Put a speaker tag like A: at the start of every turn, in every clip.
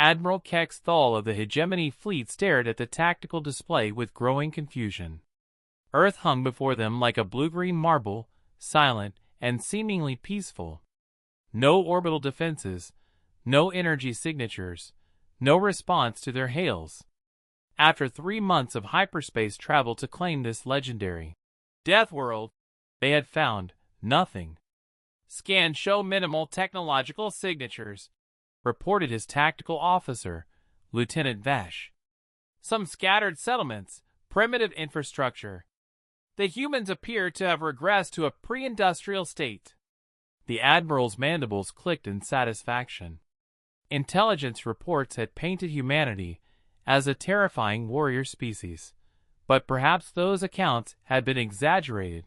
A: Admiral Kex Thal of the Hegemony Fleet stared at the tactical display with growing confusion. Earth hung before them like a blue-green marble, silent and seemingly peaceful. No orbital defenses, no energy signatures, no response to their hails. After 3 months of hyperspace travel to claim this legendary death world, they had found nothing. Scans show minimal technological signatures, reported his tactical officer, Lieutenant Vash. Some scattered settlements, primitive infrastructure. The humans appear to have regressed to a pre-industrial state. The Admiral's mandibles clicked in satisfaction. Intelligence reports had painted humanity as a terrifying warrior species, but perhaps those accounts had been exaggerated.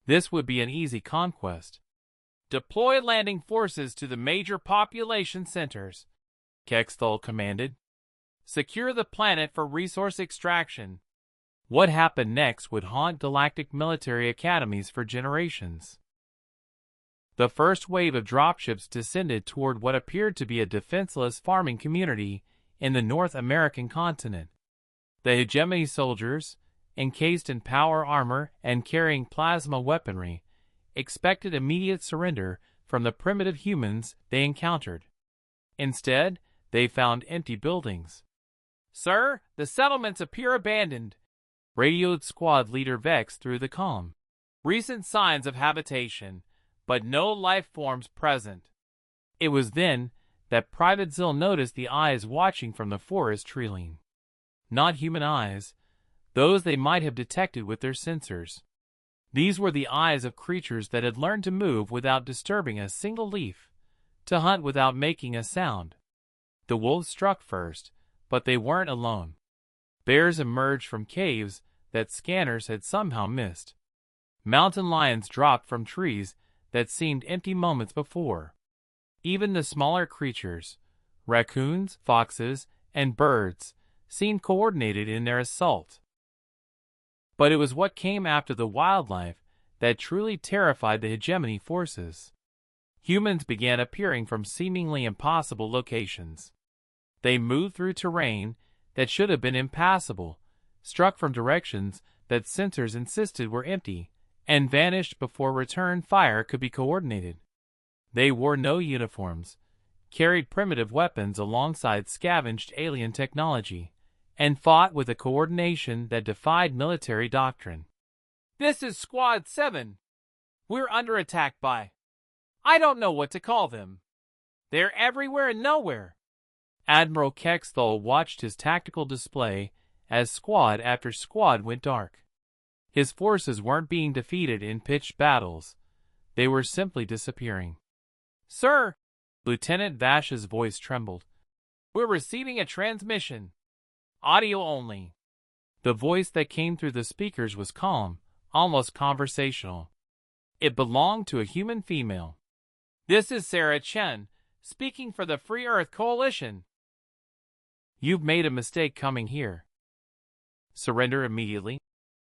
A: This would be an easy conquest. Deploy landing forces to the major population centers, Kexthal commanded. Secure the planet for resource extraction. What happened next would haunt galactic military academies for generations. The first wave of dropships descended toward what appeared to be a defenseless farming community in the North American continent. The Hegemony soldiers, encased in power armor and carrying plasma weaponry, expected immediate surrender from the primitive humans they encountered. Instead, they found empty buildings. "Sir, the settlements appear abandoned," radioed squad leader Vex through the comm. "Recent signs of habitation, but no life forms present." It was then that Private Zill noticed the eyes watching from the forest trailing. Not human eyes, those they might have detected with their sensors. These were the eyes of creatures that had learned to move without disturbing a single leaf, to hunt without making a sound. The wolves struck first, but they weren't alone. Bears emerged from caves that scanners had somehow missed. Mountain lions dropped from trees that seemed empty moments before. Even the smaller creatures, raccoons, foxes, and birds, seemed coordinated in their assault. But it was what came after the wildlife that truly terrified the Hegemony forces. Humans began appearing from seemingly impossible locations. They moved through terrain that should have been impassable, struck from directions that sensors insisted were empty, and vanished before return fire could be coordinated. They wore no uniforms, carried primitive weapons alongside scavenged alien technology, and fought with a coordination that defied military doctrine. "This is Squad 7. We're under attack by... I don't know what to call them. They're everywhere and nowhere." Admiral Kexthal watched his tactical display as squad after squad went dark. His forces weren't being defeated in pitched battles. They were simply disappearing. "Sir," Lieutenant Vash's voice trembled. "We're receiving a transmission. Audio only." The voice that came through the speakers was calm, almost conversational. It belonged to a human female. "This is Sarah Chen, speaking for the Free Earth Coalition. You've made a mistake coming here. Surrender immediately."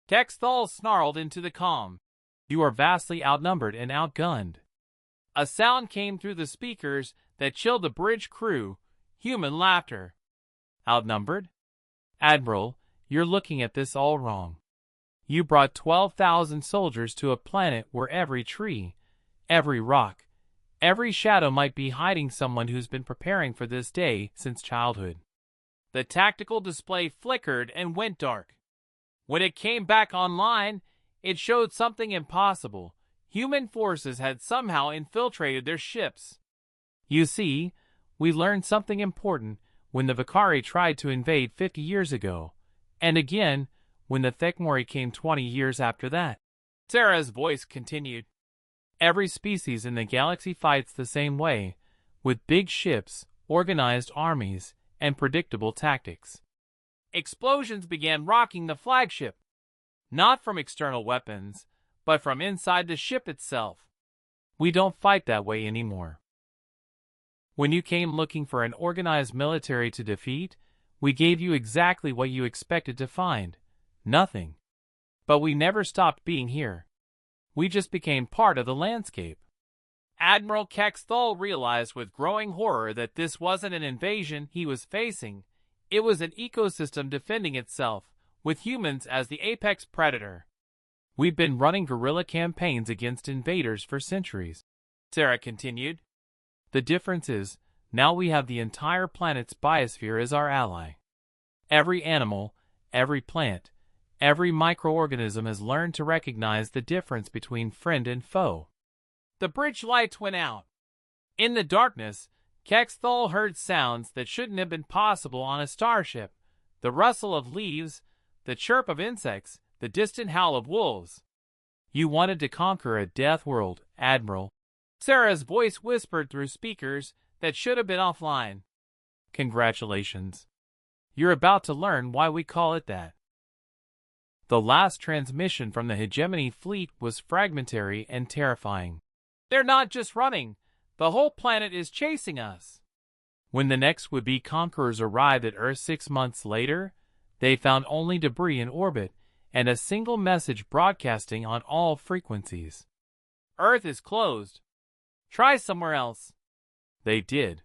A: Kexthal snarled into the comm. "You are vastly outnumbered and outgunned." A sound came through the speakers that chilled the bridge crew, human laughter. "Outnumbered? Admiral, you're looking at this all wrong. You brought 12,000 soldiers to a planet where every tree, every rock, every shadow might be hiding someone who's been preparing for this day since childhood." The tactical display flickered and went dark. When it came back online, it showed something impossible. Human forces had somehow infiltrated their ships. "You see, we learned something important when the Vakari tried to invade 50 years ago, and again when the Thekmori came 20 years after that." Sarah's voice continued. "Every species in the galaxy fights the same way, with big ships, organized armies, and predictable tactics." Explosions began rocking the flagship, not from external weapons, but from inside the ship itself. "We don't fight that way anymore. When you came looking for an organized military to defeat, we gave you exactly what you expected to find, nothing. But we never stopped being here. We just became part of the landscape." Admiral Kexthal realized with growing horror that this wasn't an invasion he was facing. It was an ecosystem defending itself, with humans as the apex predator. We've been running guerrilla campaigns against invaders for centuries, Sarah continued. The difference is, now we have the entire planet's biosphere as our ally. Every animal, every plant, every microorganism has learned to recognize the difference between friend and foe. The bridge lights went out. In the darkness, Kexthal heard sounds that shouldn't have been possible on a starship. The rustle of leaves, the chirp of insects, the distant howl of wolves. You wanted to conquer a death world, Admiral. Sarah's voice whispered through speakers that should have been offline. Congratulations. You're about to learn why we call it that. The last transmission from the Hegemony fleet was fragmentary and terrifying. They're not just running. The whole planet is chasing us. When the next would-be conquerors arrived at Earth 6 months later, they found only debris in orbit and a single message broadcasting on all frequencies. Earth is closed. Try somewhere else. They did.